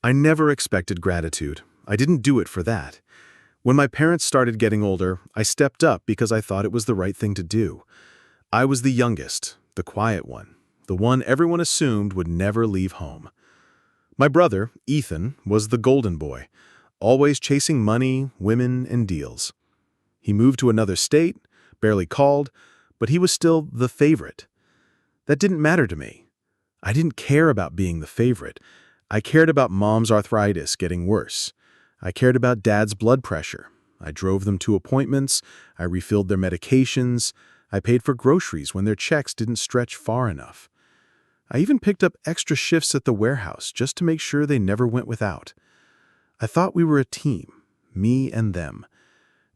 I never expected gratitude. I didn't do it for that. When my parents started getting older, I stepped up because I thought it was the right thing to do. I was the youngest, the quiet one, the one everyone assumed would never leave home. My brother, Ethan, was the golden boy, always chasing money, women, and deals. He moved to another state, barely called, but he was still the favorite. That didn't matter to me. I didn't care about being the favorite. I cared about Mom's arthritis getting worse. I cared about Dad's blood pressure. I drove them to appointments. I refilled their medications. I paid for groceries when their checks didn't stretch far enough. I even picked up extra shifts at the warehouse just to make sure they never went without. I thought we were a team, me and them,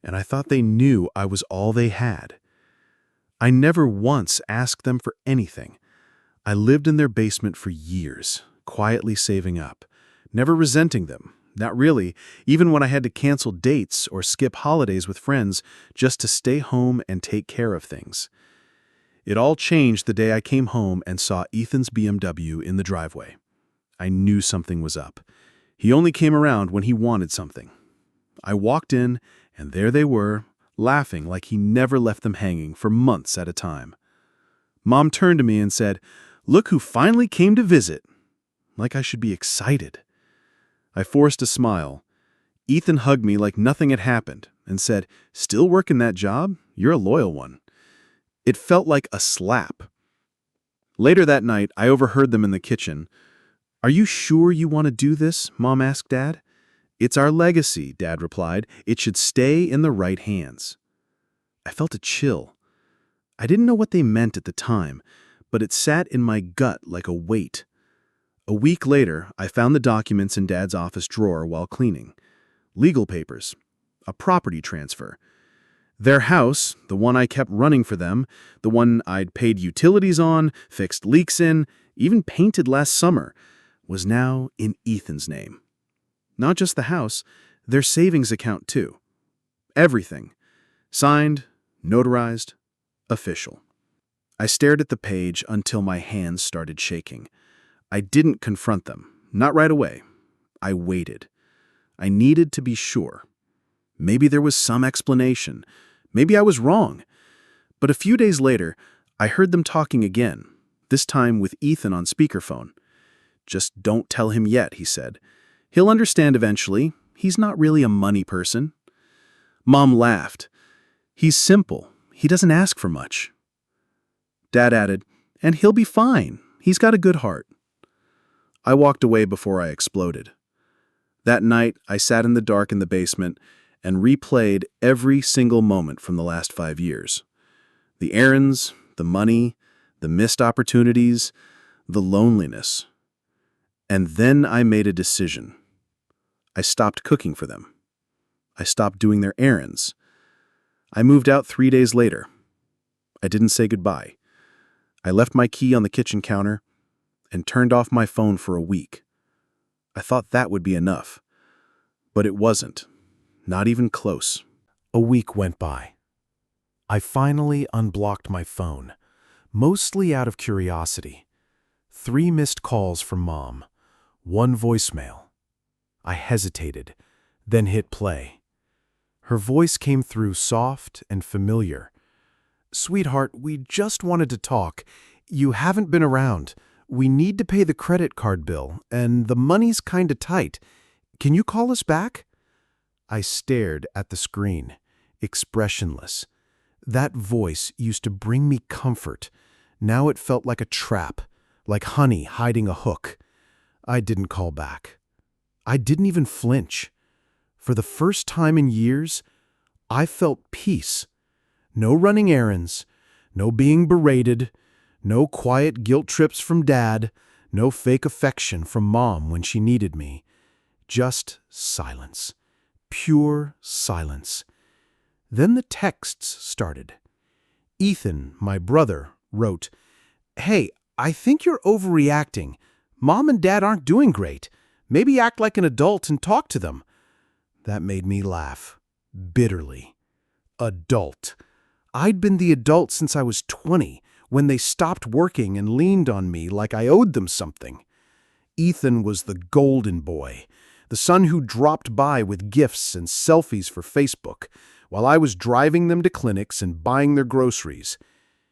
and I thought they knew I was all they had. I never once asked them for anything. I lived in their basement for years, quietly saving up, never resenting them, not really, even when I had to cancel dates or skip holidays with friends just to stay home and take care of things. It all changed the day I came home and saw Ethan's BMW in the driveway. I knew something was up. He only came around when he wanted something. I walked in, and there they were, laughing like he never left them hanging for months at a time. Mom turned to me and said, "Look who finally came to visit." Like I should be excited. I forced a smile. Ethan hugged me like nothing had happened and said, "Still working that job? You're a loyal one." It felt like a slap. Later that night, I overheard them in the kitchen. "Are you sure you want to do this?" Mom asked Dad. "It's our legacy," Dad replied. "It should stay in the right hands." I felt a chill. I didn't know what they meant at the time, but it sat in my gut like a weight. A week later, I found the documents in Dad's office drawer while cleaning. Legal papers. A property transfer. Their house, the one I kept running for them, the one I'd paid utilities on, fixed leaks in, even painted last summer, was now in Ethan's name. Not just the house, their savings account too. Everything. Signed, notarized, official. I stared at the page until my hands started shaking. I didn't confront them, not right away. I waited. I needed to be sure. Maybe there was some explanation. Maybe I was wrong. But a few days later, I heard them talking again, this time with Ethan on speakerphone. "Just don't tell him yet," he said. "He'll understand eventually. He's not really a money person." Mom laughed. "He's simple. He doesn't ask for much." Dad added, "And he'll be fine. He's got a good heart." I walked away before I exploded. That night, I sat in the dark in the basement and replayed every single moment from the last 5 years. The errands, the money, the missed opportunities, the loneliness. And then I made a decision. I stopped cooking for them. I stopped doing their errands. I moved out 3 days later. I didn't say goodbye. I left my key on the kitchen counter and turned off my phone for a week. I thought that would be enough. But it wasn't. Not even close. A week went by. I finally unblocked my phone, mostly out of curiosity. 3 missed calls from Mom, 1 voicemail. I hesitated, then hit play. Her voice came through soft and familiar. "Sweetheart, we just wanted to talk. You haven't been around. We need to pay the credit card bill, and the money's kinda tight. Can you call us back?" I stared at the screen, expressionless. That voice used to bring me comfort. Now it felt like a trap, like honey hiding a hook. I didn't call back. I didn't even flinch. For the first time in years, I felt peace. No running errands, no being berated, no quiet guilt trips from Dad, no fake affection from Mom when she needed me. Just silence. Pure silence. Then the texts started. Ethan, my brother, wrote, "Hey, I think you're overreacting. Mom and Dad aren't doing great. Maybe act like an adult and talk to them." That made me laugh, bitterly. Adult. I'd been the adult since I was 20, when they stopped working and leaned on me like I owed them something. Ethan was the golden boy, the son who dropped by with gifts and selfies for Facebook, while I was driving them to clinics and buying their groceries.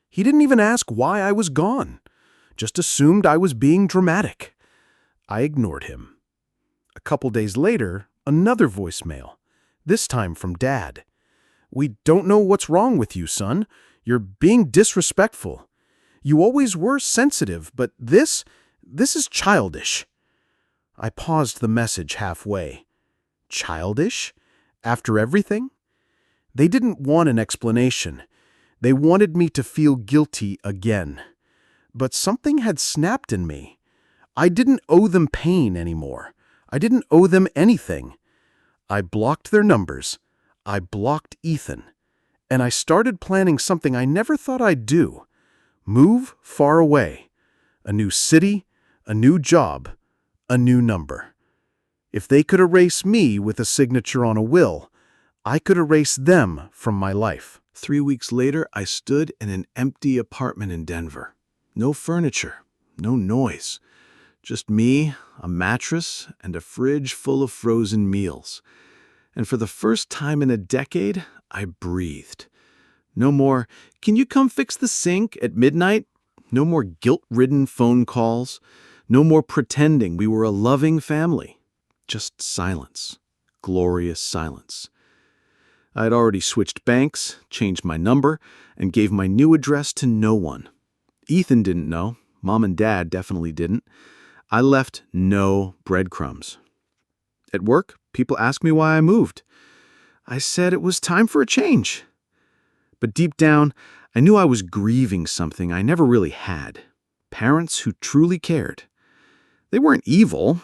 He didn't even ask why I was gone, just assumed I was being dramatic. I ignored him. A couple days later, another voicemail, this time from Dad. "We don't know what's wrong with you, son. You're being disrespectful. You always were sensitive, but this is childish." I paused the message halfway. Childish? After everything? They didn't want an explanation. They wanted me to feel guilty again. But something had snapped in me. I didn't owe them pain anymore. I didn't owe them anything. I blocked their numbers. I blocked Ethan. And I started planning something I never thought I'd do. Move far away. A new city, a new job, a new number. If they could erase me with a signature on a will, I could erase them from my life. 3 weeks later, I stood in an empty apartment in Denver. No furniture, no noise. Just me, a mattress, and a fridge full of frozen meals. And for the first time in a decade, I breathed. No more, "Can you come fix the sink at midnight?" No more guilt-ridden phone calls. No more pretending we were a loving family. Just silence. Glorious silence. I had already switched banks, changed my number, and gave my new address to no one. Ethan didn't know. Mom and Dad definitely didn't. I left no breadcrumbs. At work, people asked me why I moved. I said it was time for a change. But deep down, I knew I was grieving something I never really had. Parents who truly cared. They weren't evil,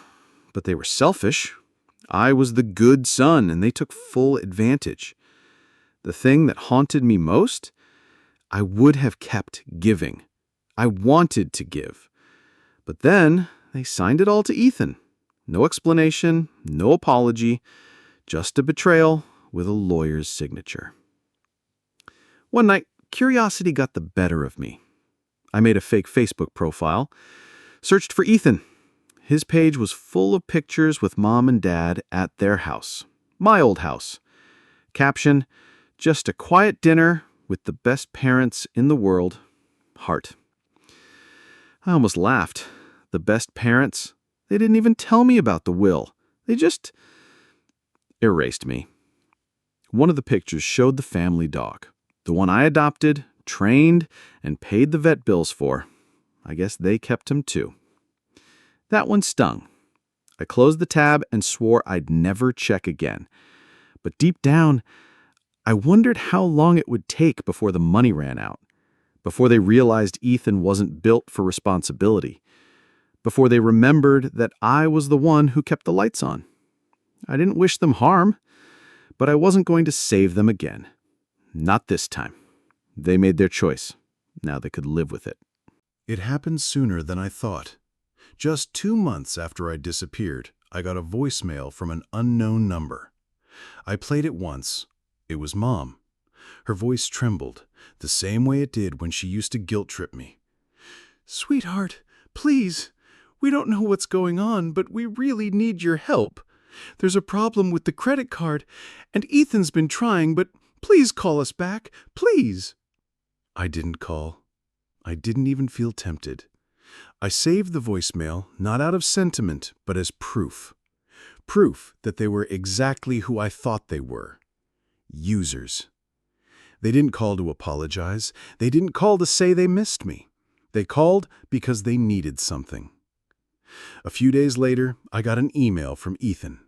but they were selfish. I was the good son, and they took full advantage. The thing that haunted me most? I would have kept giving. I wanted to give. But then they signed it all to Ethan. No explanation, no apology, just a betrayal with a lawyer's signature. One night, curiosity got the better of me. I made a fake Facebook profile, searched for Ethan. His page was full of pictures with Mom and Dad at their house, my old house. Caption, "Just a quiet dinner with the best parents in the world, heart." I almost laughed. The best parents? They didn't even tell me about the will. They just erased me. One of the pictures showed the family dog, the one I adopted, trained, and paid the vet bills for. I guess they kept him too. That one stung. I closed the tab and swore I'd never check again. But deep down, I wondered how long it would take before the money ran out, before they realized Ethan wasn't built for responsibility, before they remembered that I was the one who kept the lights on. I didn't wish them harm, but I wasn't going to save them again. Not this time. They made their choice. Now they could live with it. It happened sooner than I thought. Just 2 months after I disappeared, I got a voicemail from an unknown number. I played it once. It was Mom. Her voice trembled, the same way it did when she used to guilt-trip me. "Sweetheart, please. We don't know what's going on, but we really need your help. There's a problem with the credit card, and Ethan's been trying, but please call us back, please." I didn't call. I didn't even feel tempted. I saved the voicemail not out of sentiment, but as proof. Proof that they were exactly who I thought they were. Users. They didn't call to apologize. They didn't call to say they missed me. They called because they needed something. A few days later, I got an email from Ethan.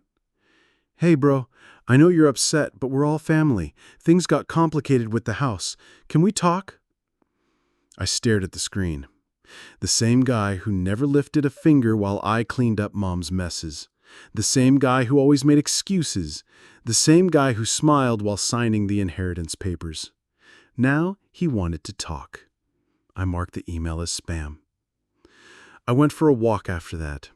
"Hey, bro, I know you're upset, but we're all family. Things got complicated with the house. Can we talk?" I stared at the screen. The same guy who never lifted a finger while I cleaned up Mom's messes. The same guy who always made excuses. The same guy who smiled while signing the inheritance papers. Now he wanted to talk. I marked the email as spam. I went for a walk after that.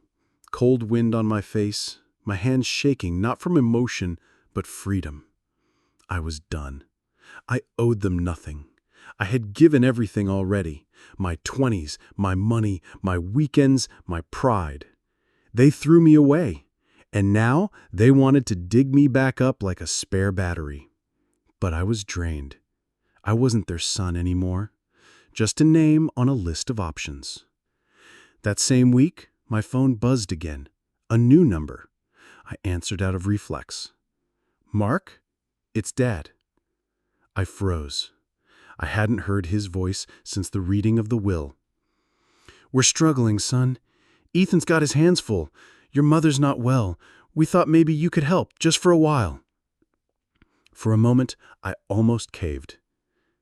Cold wind on my face, my hands shaking not from emotion, but freedom. I was done. I owed them nothing. I had given everything already. My 20s, my money, my weekends, my pride. They threw me away, and now they wanted to dig me back up like a spare battery. But I was drained. I wasn't their son anymore, just a name on a list of options. That same week, my phone buzzed again, a new number. I answered out of reflex. "Mark, it's Dad." I froze. I hadn't heard his voice since the reading of the will. "We're struggling, son. Ethan's got his hands full. Your mother's not well. We thought maybe you could help, just for a while." For a moment, I almost caved.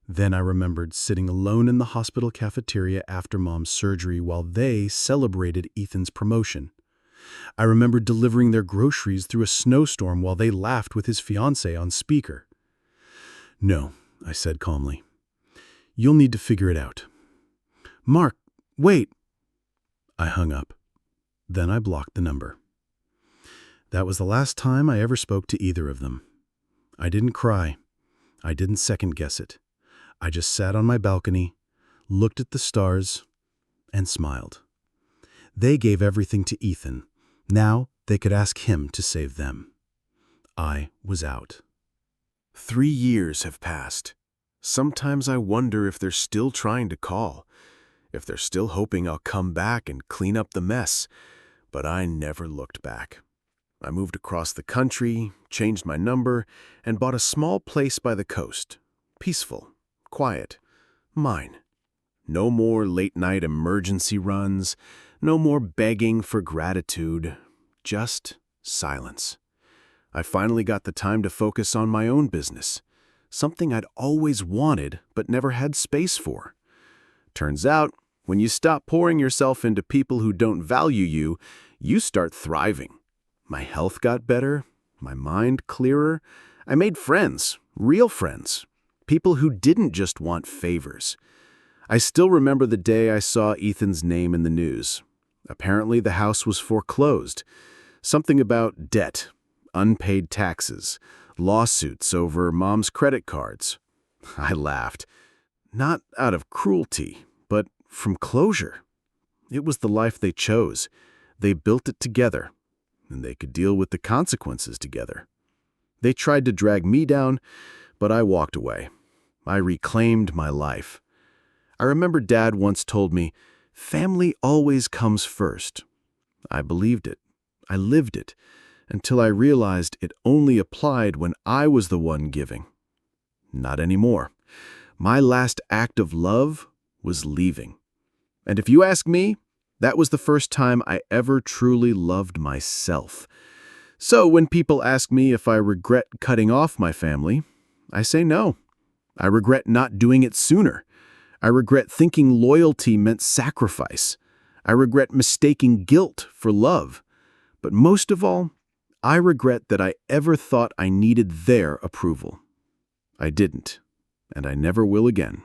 Then I remembered sitting alone in the hospital cafeteria after Mom's surgery while they celebrated Ethan's promotion. I remembered delivering their groceries through a snowstorm while they laughed with his fiancée on speaker. "No," I said calmly. "You'll need to figure it out." "Mark, wait." I hung up. Then I blocked the number. That was the last time I ever spoke to either of them. I didn't cry. I didn't second-guess it. I just sat on my balcony, looked at the stars, and smiled. They gave everything to Ethan. Now they could ask him to save them. I was out. 3 years have passed. Sometimes I wonder if they're still trying to call, if they're still hoping I'll come back and clean up the mess. But I never looked back. I moved across the country, changed my number, and bought a small place by the coast. Peaceful, quiet, mine. No more late-night emergency runs, no more begging for gratitude, just silence. I finally got the time to focus on my own business, something I'd always wanted but never had space for. Turns out, when you stop pouring yourself into people who don't value you, you start thriving. My health got better, my mind clearer. I made friends, real friends, people who didn't just want favors. I still remember the day I saw Ethan's name in the news. Apparently the house was foreclosed. Something about debt, unpaid taxes, lawsuits over Mom's credit cards. I laughed. Not out of cruelty, but from closure. It was the life they chose. They built it together, and they could deal with the consequences together. They tried to drag me down, but I walked away. I reclaimed my life. I remember Dad once told me, "Family always comes first." I believed it. I lived it, until I realized it only applied when I was the one giving. Not anymore. My last act of love was leaving. And if you ask me, that was the first time I ever truly loved myself. So when people ask me if I regret cutting off my family, I say no. I regret not doing it sooner. I regret thinking loyalty meant sacrifice. I regret mistaking guilt for love. But most of all, I regret that I ever thought I needed their approval. I didn't, and I never will again.